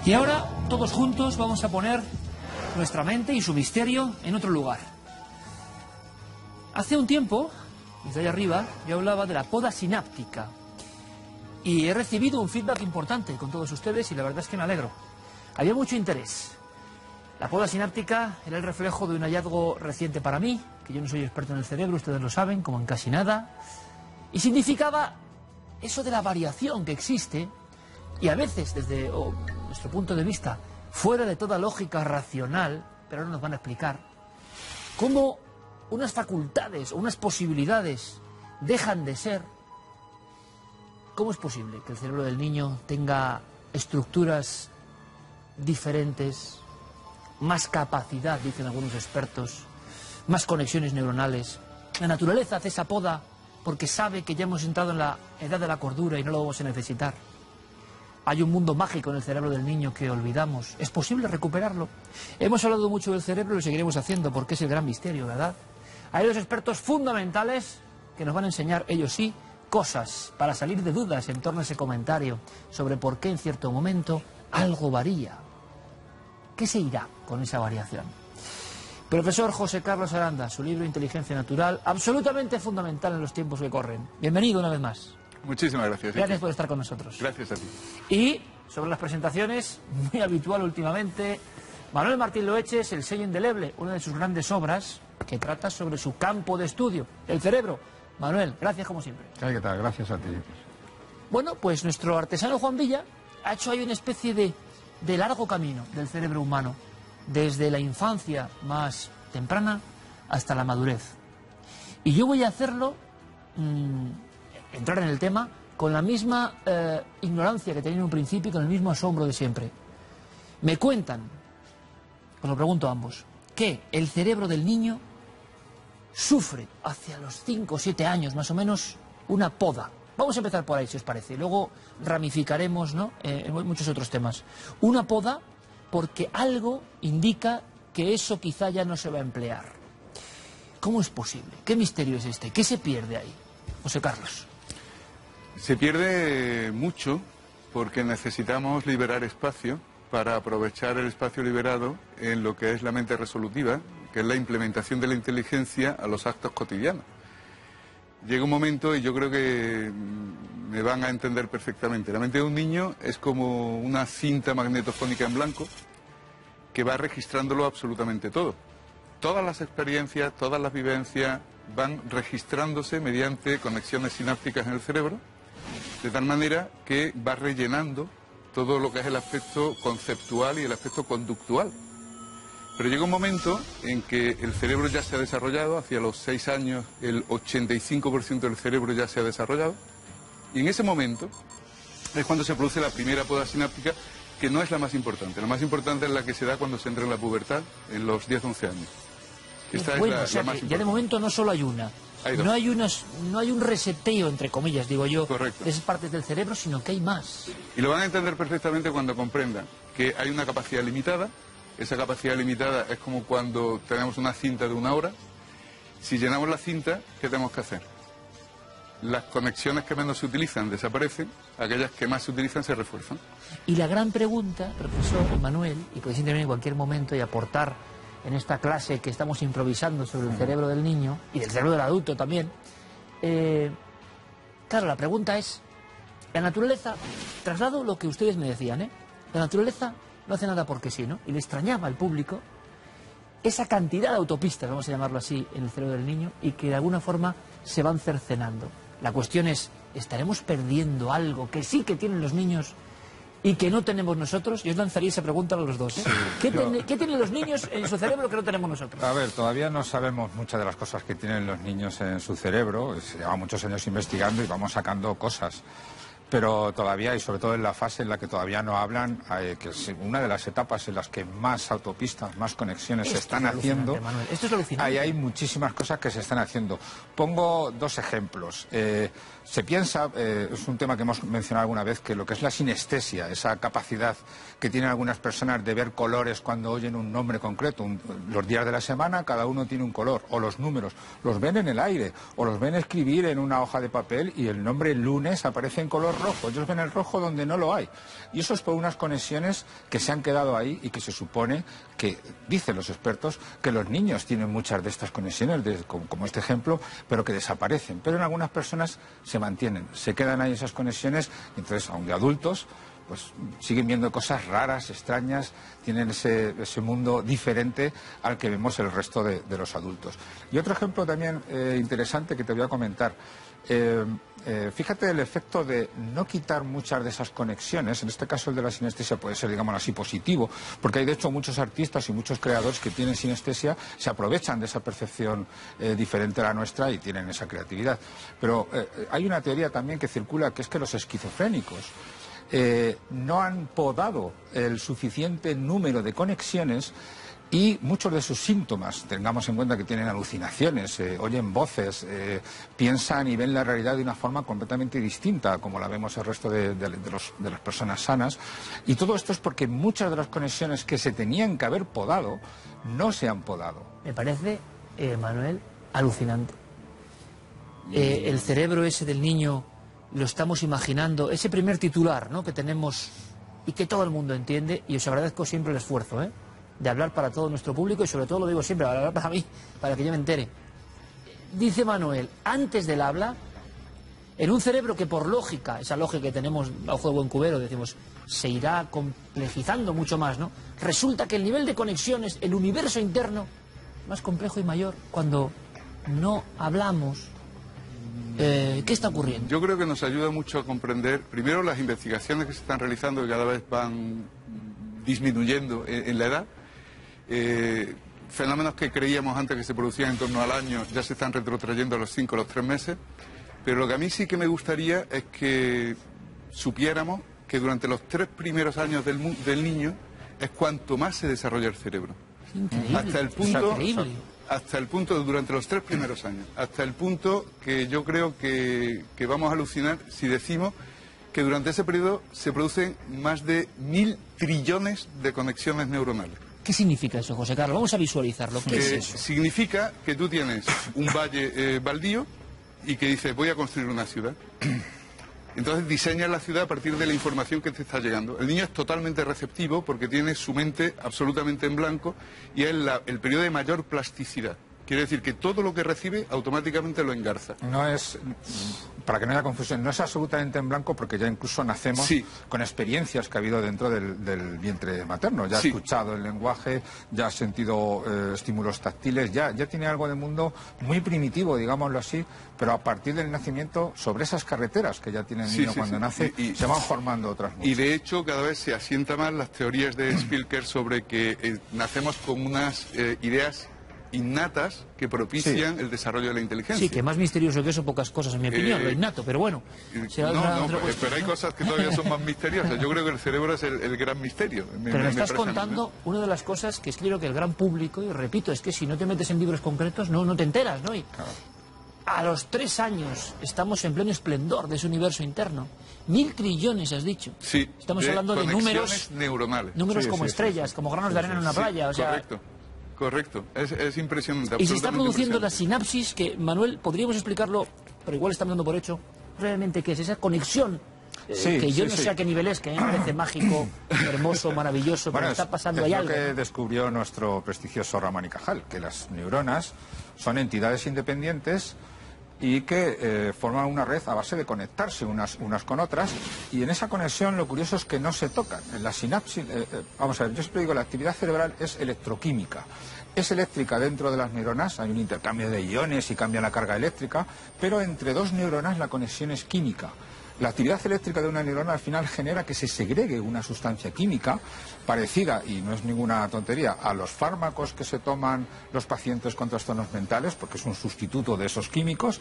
Y ahora, todos juntos, vamos a poner nuestra mente y su misterio en otro lugar. Hace un tiempo, desde allá arriba, yo hablaba de la poda sináptica. Y he recibido un feedback importante con todos ustedes y la verdad es que me alegro. Había mucho interés. La poda sináptica era el reflejo de un hallazgo reciente para mí, que yo no soy experto en el cerebro, ustedes lo saben, como en casi nada, y significaba eso de la variación que existe, y a veces, desde nuestro punto de vista, fuera de toda lógica racional, pero ahora nos van a explicar, cómo unas facultades o unas posibilidades dejan de ser. ¿Cómo es posible que el cerebro del niño tenga estructuras diferentes, más capacidad, dicen algunos expertos, más conexiones neuronales? La naturaleza hace esa poda porque sabe que ya hemos entrado en la edad de la cordura y no lo vamos a necesitar. Hay un mundo mágico en el cerebro del niño que olvidamos. ¿Es posible recuperarlo? Hemos hablado mucho del cerebro y lo seguiremos haciendo porque es el gran misterio, ¿verdad? Hay dos expertos fundamentales que nos van a enseñar, ellos sí, cosas para salir de dudas en torno a ese comentario sobre por qué en cierto momento algo varía. ¿Qué se irá con esa variación? Profesor José Carlos Aranda, su libro Inteligencia Natural, absolutamente fundamental en los tiempos que corren. Bienvenido una vez más. Muchísimas gracias. Gracias por estar con nosotros. Gracias a ti. Y sobre las presentaciones, muy habitual últimamente, Manuel Martín Loeches, El sello indeleble, una de sus grandes obras que trata sobre su campo de estudio, el cerebro. Manuel, gracias como siempre. ¿Qué tal? Gracias a ti. Bueno, pues nuestro artesano Juan Villa ha hecho ahí una especie de largo camino del cerebro humano, desde la infancia más temprana hasta la madurez. Y yo voy a hacerlo, entrar en el tema, con la misma ignorancia que tenía en un principio y con el mismo asombro de siempre. Me cuentan, os lo pregunto a ambos, que el cerebro del niño sufre hacia los 5 o 7 años más o menos una poda. Vamos a empezar por ahí, si os parece. Luego ramificaremos, ¿no?, en muchos otros temas. Una poda porque algo indica que eso quizá ya no se va a emplear. ¿Cómo es posible? ¿Qué misterio es este? ¿Qué se pierde ahí? José Carlos. Se pierde mucho porque necesitamos liberar espacio para aprovechar el espacio liberado en lo que es la mente resolutiva, que es la implementación de la inteligencia a los actos cotidianos. Llega un momento, y yo creo que me van a entender perfectamente, la mente de un niño es como una cinta magnetofónica en blanco que va registrándolo absolutamente todo. Todas las experiencias, todas las vivencias van registrándose mediante conexiones sinápticas en el cerebro, de tal manera que va rellenando todo lo que es el aspecto conceptual y el aspecto conductual. Pero llega un momento en que el cerebro ya se ha desarrollado, hacia los 6 años el 85% del cerebro ya se ha desarrollado, y en ese momento es cuando se produce la primera poda sináptica, que no es la más importante. La más importante es la que se da cuando se entra en la pubertad, en los 10-11 años. Esta Bueno, es o sea, la más que ya de importante. momento no solo hay una. Hay dos. No hay un reseteo, entre comillas, digo yo, Correcto. de esas partes del cerebro, sino que hay más. Y lo van a entender perfectamente cuando comprendan que hay una capacidad limitada. Esa capacidad limitada es como cuando tenemos una cinta de 1 hora. Si llenamos la cinta, ¿qué tenemos que hacer? Las conexiones que menos se utilizan desaparecen, aquellas que más se utilizan se refuerzan. Y la gran pregunta, profesor Manuel, y podéis intervenir en cualquier momento y aportar en esta clase que estamos improvisando sobre el cerebro del niño y del cerebro del adulto también, claro, la pregunta es, la naturaleza, traslado lo que ustedes me decían, la naturaleza no hace nada porque sí, ¿no? Y le extrañaba al público esa cantidad de autopistas, vamos a llamarlo así, en el cerebro del niño, y que de alguna forma se van cercenando. La cuestión es, ¿estaremos perdiendo algo que sí que tienen los niños y que no tenemos nosotros? Yo os lanzaría esa pregunta a los dos. ¿Qué tienen los niños en su cerebro que no tenemos nosotros? A ver, todavía no sabemos muchas de las cosas que tienen los niños en su cerebro. Se lleva muchos años investigando y vamos sacando cosas. Pero todavía, y sobre todo en la fase en la que todavía no hablan, que es una de las etapas en las que más autopistas, más conexiones se están haciendo, Manuel, esto es alucinante. ahí hay muchísimas cosas que se están haciendo. Pongo 2 ejemplos. Se piensa, es un tema que hemos mencionado alguna vez, que lo que es la sinestesia, esa capacidad que tienen algunas personas de ver colores cuando oyen un nombre concreto. Los días de la semana cada uno tiene un color, o los números, los ven en el aire, o los ven escribir en una hoja de papel y el nombre lunes aparece en color rojo, ellos ven el rojo donde no lo hay. Y eso es por unas conexiones que se han quedado ahí y que se supone que, dicen los expertos, que los niños tienen muchas de estas conexiones, como este ejemplo, pero que desaparecen. Pero en algunas personas se mantienen, se quedan ahí esas conexiones, y entonces, aun de adultos, pues siguen viendo cosas raras, extrañas, tienen ese mundo diferente al que vemos el resto de los adultos. Y otro ejemplo también interesante que te voy a comentar. Fíjate el efecto de no quitar muchas de esas conexiones. En este caso el de la sinestesia puede ser, digamos así, positivo, porque hay de hecho muchos artistas y muchos creadores que tienen sinestesia, se aprovechan de esa percepción diferente a la nuestra y tienen esa creatividad. Pero hay una teoría también que circula, que es que los esquizofrénicos no han podado el suficiente número de conexiones y muchos de sus síntomas, tengamos en cuenta que tienen alucinaciones, oyen voces, piensan y ven la realidad de una forma completamente distinta como la vemos el resto de las personas sanas. Y todo esto es porque muchas de las conexiones que se tenían que haber podado no se han podado. Me parece, Manuel, alucinante. El cerebro ese del niño lo estamos imaginando, ese primer titular, ¿no?, que tenemos y que todo el mundo entiende, y os agradezco siempre el esfuerzo, de hablar para todo nuestro público, y sobre todo lo digo siempre, hablar para mí, para que yo me entere. Dice Manuel, antes del habla, en un cerebro que por lógica, esa lógica que tenemos bajo de buen cubero, decimos, se irá complejizando mucho más, ¿no? Resulta que el nivel de conexiones, el universo interno, más complejo y mayor cuando no hablamos. ¿Qué está ocurriendo? Yo creo que nos ayuda mucho a comprender, primero, las investigaciones que se están realizando, que cada vez van disminuyendo en la edad. Fenómenos que creíamos antes que se producían en torno al año ya se están retrotrayendo a los 5 o los 3 meses. Pero lo que a mí sí que me gustaría es que supiéramos que durante los 3 primeros años del niño es cuanto más se desarrolla el cerebro. Increíble. Hasta el punto, durante los 3 primeros años, hasta el punto que yo creo que vamos a alucinar si decimos que durante ese periodo se producen más de 1000 trillones de conexiones neuronales. ¿Qué significa eso, José Carlos? Vamos a visualizarlo. ¿Qué es eso? Significa que tú tienes un valle baldío y que dices, voy a construir una ciudad. Entonces diseñas la ciudad a partir de la información que te está llegando. El niño es totalmente receptivo porque tiene su mente absolutamente en blanco y es el periodo de mayor plasticidad. Quiere decir que todo lo que recibe automáticamente lo engarza. No es, para que no haya confusión, no es absolutamente en blanco porque ya incluso nacemos con experiencias que ha habido dentro del vientre materno. Ya ha escuchado el lenguaje, ya ha sentido estímulos táctiles, ya tiene algo de mundo muy primitivo, digámoslo así, pero a partir del nacimiento, sobre esas carreteras que ya tiene el niño cuando nace, se van formando otras muchas. Y de hecho cada vez se asienta más las teorías de Spilker sobre que nacemos con unas ideas innatas que propician el desarrollo de la inteligencia. Sí, que más misterioso que eso, pocas cosas, en mi opinión, lo innato, pero bueno. Pero hay cosas que todavía son más misteriosas. Yo creo que el cerebro es el gran misterio. Pero me estás contando una de las cosas que es creo que el gran público, y repito, es que si no te metes en libros concretos no te enteras, ¿no? Y a los 3 años estamos en pleno esplendor de ese universo interno. 1000 trillones, has dicho. Sí. Estamos hablando de números neuronales. Números como estrellas, como granos de arena en una playa. O sea, Correcto, es impresionante. Y se está produciendo la sinapsis que, Manuel, podríamos explicarlo, pero igual estamos dando por hecho, brevemente, que es esa conexión, que yo no sé a qué nivel es, que a mí me parece mágico, hermoso, maravilloso, pero está pasando ahí algo. Es lo que descubrió nuestro prestigioso Ramón y Cajal, que las neuronas son entidades independientes y que forman una red a base de conectarse unas con otras, y en esa conexión lo curioso es que no se tocan. En la sinapsis, vamos a ver, yo siempre digo, la actividad cerebral es electroquímica. Es eléctrica dentro de las neuronas, hay un intercambio de iones y cambia la carga eléctrica, pero entre 2 neuronas la conexión es química. La actividad eléctrica de una neurona al final genera que se segregue una sustancia química parecida, y no es ninguna tontería, a los fármacos que se toman los pacientes con trastornos mentales, porque es un sustituto de esos químicos,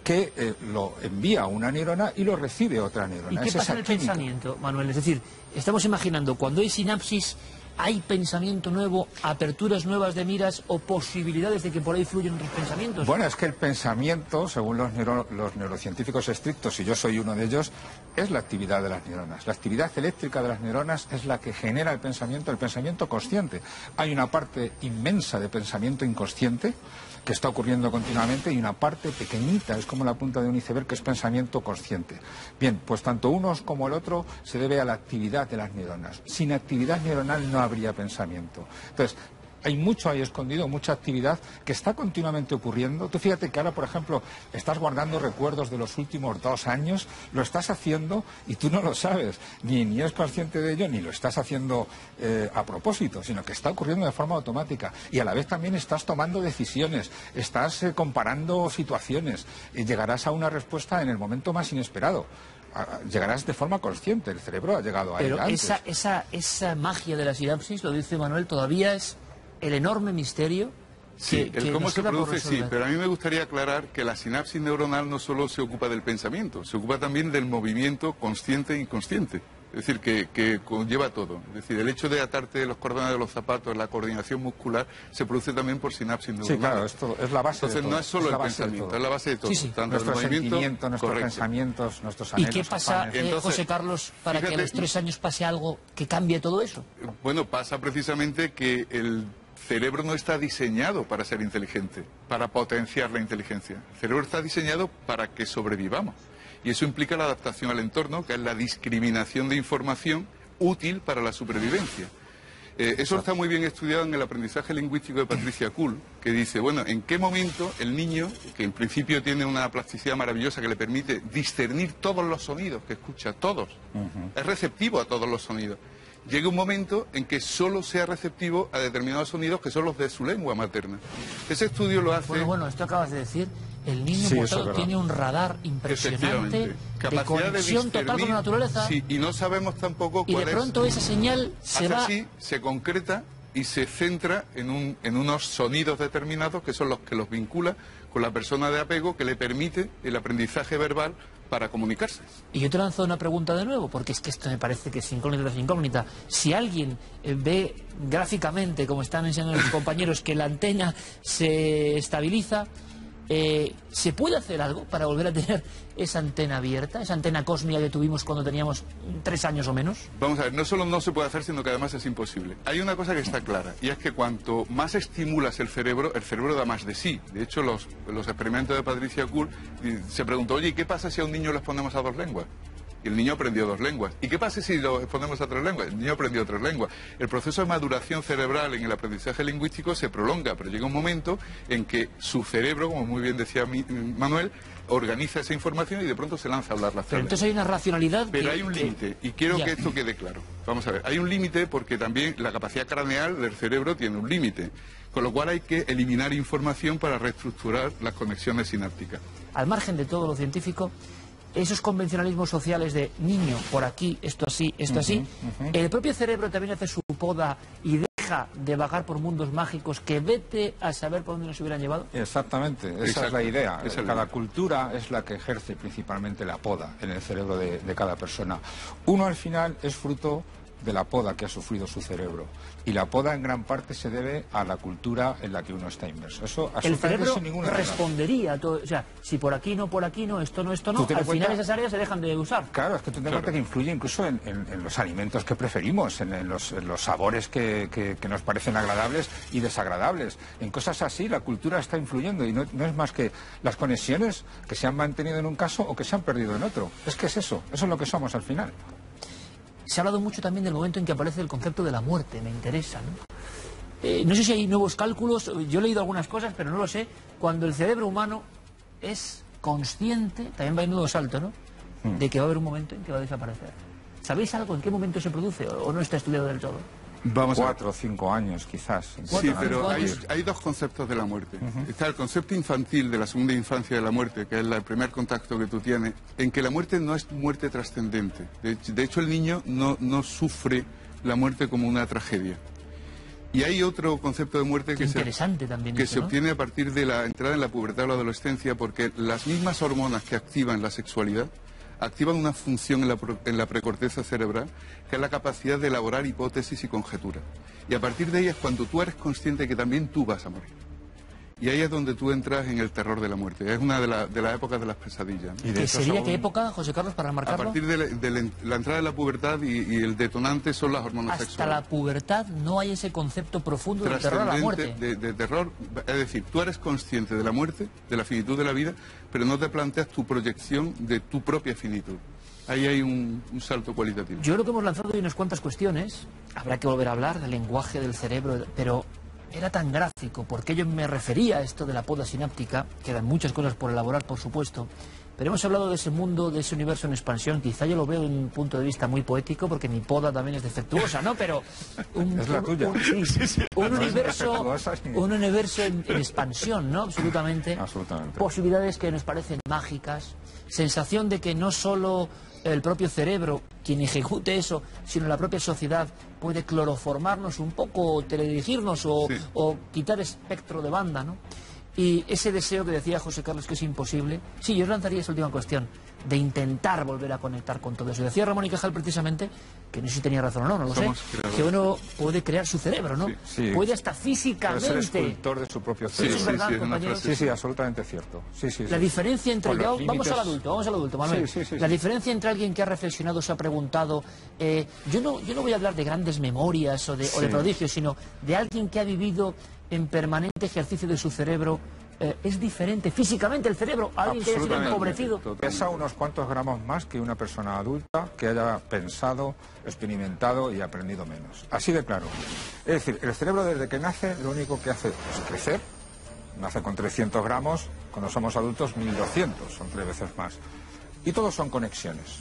que lo envía una neurona y lo recibe otra neurona. ¿Y qué pasa en el pensamiento, Manuel? Es decir, estamos imaginando, cuando hay sinapsis, ¿Hay pensamiento nuevo, aperturas nuevas de miras o posibilidades de que por ahí fluyan otros pensamientos? Bueno, es que el pensamiento, según los neurocientíficos estrictos, y yo soy uno de ellos, es la actividad de las neuronas. La actividad eléctrica de las neuronas es la que genera el pensamiento consciente. Hay una parte inmensa de pensamiento inconsciente que está ocurriendo continuamente y una parte pequeñita, es como la punta de un iceberg, que es pensamiento consciente. Bien, pues tanto unos como el otro se debe a la actividad de las neuronas. Sin actividad neuronal no habría pensamiento. Entonces, hay mucho ahí escondido, mucha actividad que está continuamente ocurriendo. Tú fíjate que ahora, por ejemplo, estás guardando recuerdos de los últimos 2 años, lo estás haciendo y tú no lo sabes, ni eres consciente de ello, ni lo estás haciendo a propósito, sino que está ocurriendo de forma automática. Y a la vez también estás tomando decisiones, estás comparando situaciones y llegarás a una respuesta en el momento más inesperado. Llegarás de forma consciente, el cerebro ha llegado a Pero ella antes. esa magia de la sinapsis, lo dice Manuel, todavía es el enorme misterio. Sí, el cómo se produce, sí, resolver. pero a mí me gustaría aclarar que la sinapsis neuronal no solo se ocupa del pensamiento, se ocupa también del movimiento consciente e inconsciente. Es decir, que conlleva todo. Es decir, el hecho de atarte los cordones de los zapatos, la coordinación muscular, se produce también por sinapsis neuronal. Sí, claro, esto es la base Entonces de todo. no es solo el base de pensamiento, todo. es la base de todo. Sí, sí. Tanto el Nuestros movimiento, sentimientos, nuestros correcto. pensamientos, nuestros ¿Y anhelos. qué pasa, afanes. Entonces, José Carlos, para que a fíjate, los 3 años pase algo que cambie todo eso? Bueno, pasa precisamente que el cerebro no está diseñado para ser inteligente, para potenciar la inteligencia. El cerebro está diseñado para que sobrevivamos. Y eso implica la adaptación al entorno, que es la discriminación de información útil para la supervivencia. Eso está muy bien estudiado en el aprendizaje lingüístico de Patricia Kuhl, que dice, bueno, ¿en qué momento el niño, que en principio tiene una plasticidad maravillosa que le permite discernir todos los sonidos que escucha, todos, es receptivo a todos los sonidos? Llega un momento en que solo sea receptivo a determinados sonidos que son los de su lengua materna. Ese estudio lo hace... Bueno, esto acabas de decir, el niño Sí, por eso es tanto verdad. tiene un radar impresionante Efectivamente. de Capacidad conexión total con la naturaleza, sí, y no sabemos tampoco y cuál de es... pronto esa señal se Hace va... así, se concreta y se centra en unos sonidos determinados que son los que los vincula con la persona de apego, que le permite el aprendizaje verbal para comunicarse. Y yo te lanzo una pregunta de nuevo, porque es que esto me parece que es incógnita tras incógnita. Si alguien ve gráficamente, como están enseñando los compañeros, que la antena se estabiliza, ¿se puede hacer algo para volver a tener esa antena abierta, esa antena cósmica que tuvimos cuando teníamos 3 años o menos? Vamos a ver, no solo no se puede hacer, sino que además es imposible. Hay una cosa que está clara, y es que cuanto más estimulas el cerebro da más de sí. De hecho, los experimentos de Patricia Kuhl se preguntó, oye, ¿y qué pasa si a un niño le exponemos a 2 lenguas? Y el niño aprendió 2 lenguas. ¿Y qué pasa si lo exponemos a 3 lenguas? El niño aprendió 3 lenguas. El proceso de maduración cerebral en el aprendizaje lingüístico se prolonga, pero llega un momento en que su cerebro, como muy bien decía Manuel, organiza esa información y de pronto se lanza a hablar las Pero tres entonces hay una racionalidad Pero que... hay un límite, y quiero Ya. que esto quede claro. Vamos a ver, hay un límite porque también la capacidad craneal del cerebro tiene un límite, con lo cual hay que eliminar información para reestructurar las conexiones sinápticas. Al margen de todo lo científico, esos convencionalismos sociales de niño, por aquí, esto así, esto así, el propio cerebro también hace su poda y deja de vagar por mundos mágicos que vete a saber por dónde nos hubieran llevado. Exactamente, esa Exacto, es la idea. esa es la Cada idea. cultura es la que ejerce principalmente la poda en el cerebro de cada persona. Uno al final es fruto de la poda que ha sufrido su cerebro. Y la poda en gran parte se debe a la cultura en la que uno está inmerso. Eso El absolutamente cerebro sin ninguna duda. respondería a todo. O sea, si por aquí no, esto no, Tú al ten en final cuenta- esas áreas se dejan de usar. Claro, es que tú te das cuenta que influye incluso en los alimentos que preferimos, en los sabores que nos parecen agradables y desagradables. En cosas así la cultura está influyendo y no es más que las conexiones que se han mantenido en un caso o que se han perdido en otro. Es que es eso es lo que somos al final. Se ha hablado mucho también del momento en que aparece el concepto de la muerte, me interesa, ¿no? No sé si hay nuevos cálculos, yo he leído algunas cosas, pero no lo sé. Cuando el cerebro humano es consciente, también va en nuevo salto, ¿no?, de que va a haber un momento en que va a desaparecer. ¿Sabéis algo en qué momento se produce o no está estudiado del todo? Vamos a ver. 4 o 5 años quizás. Sí, 4 o pero 5 hay, años. hay 2 conceptos de la muerte. Está el concepto infantil de la segunda infancia de la muerte, que es el primer contacto que tú tienes, en que la muerte no es muerte trascendente. De hecho, el niño no sufre la muerte como una tragedia. Y hay otro concepto de muerte que Interesante también que esto, se ¿no? obtiene a partir de la entrada en la pubertad o la adolescencia, porque las mismas hormonas que activan la sexualidad activan una función en la precorteza cerebral, que es la capacidad de elaborar hipótesis y conjeturas. Y a partir de ahí es cuando tú eres consciente que también tú vas a morir. Y ahí es donde tú entras en el terror de la muerte. Es una de las épocas de las pesadillas, ¿no? ¿Qué sería qué época, José Carlos, para marcarlo? A partir de la entrada de la pubertad y el detonante son las hormonas Hasta sexuales. la pubertad no hay ese concepto profundo del terror a la muerte. De terror, es decir, tú eres consciente de la muerte, de la finitud de la vida, pero no te planteas tu proyección de tu propia finitud. Ahí hay un salto cualitativo. Yo creo que hemos lanzado hoy unas cuantas cuestiones. Habrá que volver a hablar del lenguaje del cerebro, pero era tan gráfico, porque yo me refería a esto de la poda sináptica. Quedan muchas cosas por elaborar, por supuesto, pero hemos hablado de ese mundo, de ese universo en expansión. Quizá yo lo veo desde un punto de vista muy poético, porque mi poda también es defectuosa, ¿no? Pero es la tuya. Un universo en expansión, ¿no? Absolutamente. Absolutamente. Posibilidades que nos parecen mágicas, sensación de que no solo el propio cerebro quien ejecute eso, sino la propia sociedad puede cloroformarnos un poco, teledirigirnos o quitar espectro de banda, ¿no? Y ese deseo que decía José Carlos que es imposible, sí, yo os lanzaría esa última cuestión, de intentar volver a conectar con todo eso. Decía Ramón y Cajal precisamente, que no sé si tenía razón o no, no lo sé, que uno puede crear su cerebro, ¿no? Sí. Puede hasta físicamente. Puede ser escultor de su propio cerebro. ¿Es verdad, compañeros? Sí, absolutamente cierto. La diferencia entre... Vamos al adulto, Manuel. Sí. La diferencia entre alguien que ha reflexionado, se ha preguntado... yo no voy a hablar de grandes memorias o de prodigios, sino de alguien que ha vivido en permanente ejercicio de su cerebro. Es diferente físicamente el cerebro a alguien que haya sido empobrecido. Pesa unos cuantos gramos más que una persona adulta que haya pensado, experimentado y aprendido menos. Así de claro. Es decir, el cerebro desde que nace lo único que hace es crecer. Nace con 300 gramos, cuando somos adultos 1200, son 3 veces más. Y todos son conexiones.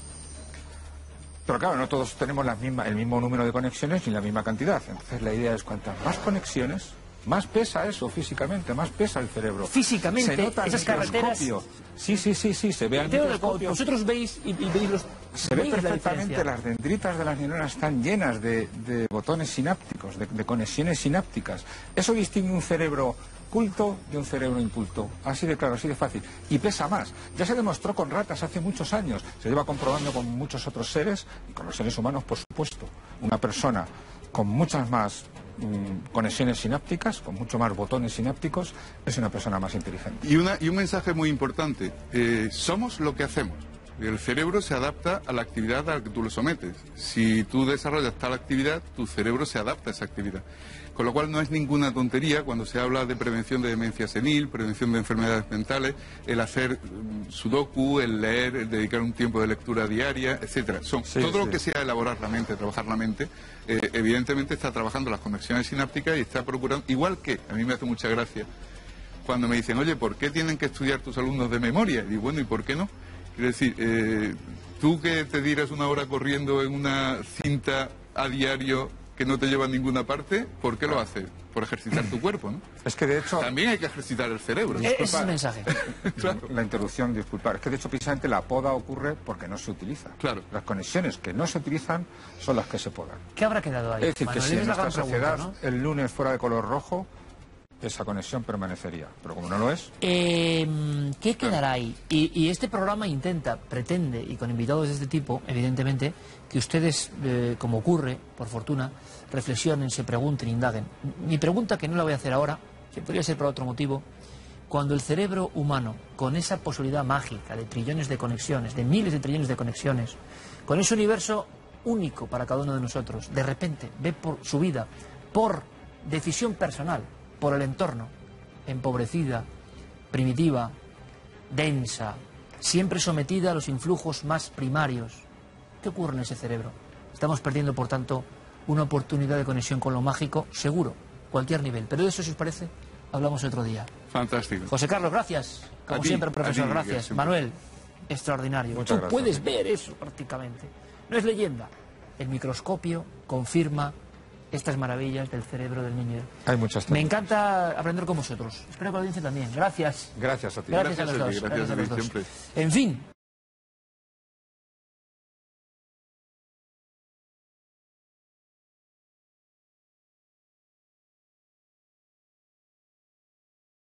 Pero claro, no todos tenemos el mismo número de conexiones ni la misma cantidad. Entonces la idea es cuantas más conexiones, más pesa eso físicamente, más pesa el cerebro. Físicamente, se nota esas carreteras... Sí, se ve al microscopio. Vosotros veis y veis los... Se ve perfectamente, las dendritas de las neuronas están llenas de botones sinápticos, de conexiones sinápticas. Eso distingue un cerebro culto de un cerebro inculto. Así de claro, así de fácil. Y pesa más. Ya se demostró con ratas hace muchos años. Se lleva comprobando con muchos otros seres y con los seres humanos, por supuesto. Una persona con muchas más conexiones sinápticas, con mucho más botones sinápticos, es una persona más inteligente. Y un mensaje muy importante, somos lo que hacemos. El cerebro se adapta a la actividad a la que tú lo sometes. Si tú desarrollas tal actividad, tu cerebro se adapta a esa actividad. Con lo cual no es ninguna tontería cuando se habla de prevención de demencia senil, prevención de enfermedades mentales, el hacer sudoku, el leer, el dedicar un tiempo de lectura diaria, etcétera. Todo lo que sea elaborar la mente, trabajar la mente, evidentemente está trabajando las conexiones sinápticas y está procurando, igual que, a mí me hace mucha gracia, cuando me dicen, oye, ¿por qué tienen que estudiar tus alumnos de memoria? Y bueno, ¿y por qué no? Quiero decir, tú que te tiras una hora corriendo en una cinta a diario que no te lleva a ninguna parte, ¿por qué lo haces? Por ejercitar tu cuerpo, ¿no? Es que de hecho... También hay que ejercitar el cerebro. Ese es el mensaje. Claro. La interrupción, disculpar. Es que de hecho precisamente la poda ocurre porque no se utiliza. Claro. Las conexiones que no se utilizan son las que se podan. ¿Qué habrá quedado ahí? Es decir, que Manuel, si en es la nuestra gran sociedad pregunta, ¿no? el lunes fuera de color rojo, esa conexión permanecería. Pero como no lo es... ¿Qué quedará ahí? Y este programa pretende, y con invitados de este tipo, evidentemente, que ustedes, como ocurre, por fortuna, reflexionen, se pregunten, indaguen. Mi pregunta, que no la voy a hacer ahora, que podría ser por otro motivo, cuando el cerebro humano, con esa posibilidad mágica de trillones de conexiones, de miles de trillones de conexiones, con ese universo único para cada uno de nosotros, de repente ve por su vida, por decisión personal, por el entorno, empobrecida, primitiva, densa, siempre sometida a los influjos más primarios. ¿Qué ocurre en ese cerebro? Estamos perdiendo, por tanto, una oportunidad de conexión con lo mágico, seguro, cualquier nivel. Pero de eso, si os parece, hablamos otro día. Fantástico. José Carlos, gracias. Como siempre, profesor, gracias. Manuel, extraordinario. Muchas gracias. Tú puedes ver eso prácticamente. No es leyenda. El microscopio confirma estas maravillas del cerebro del niño. Hay muchas Me encanta aprender con vosotros. Espero que la audiencia también. Gracias. Gracias a ti. Gracias a los dos. Gracias a ti, los dos. siempre. En fin,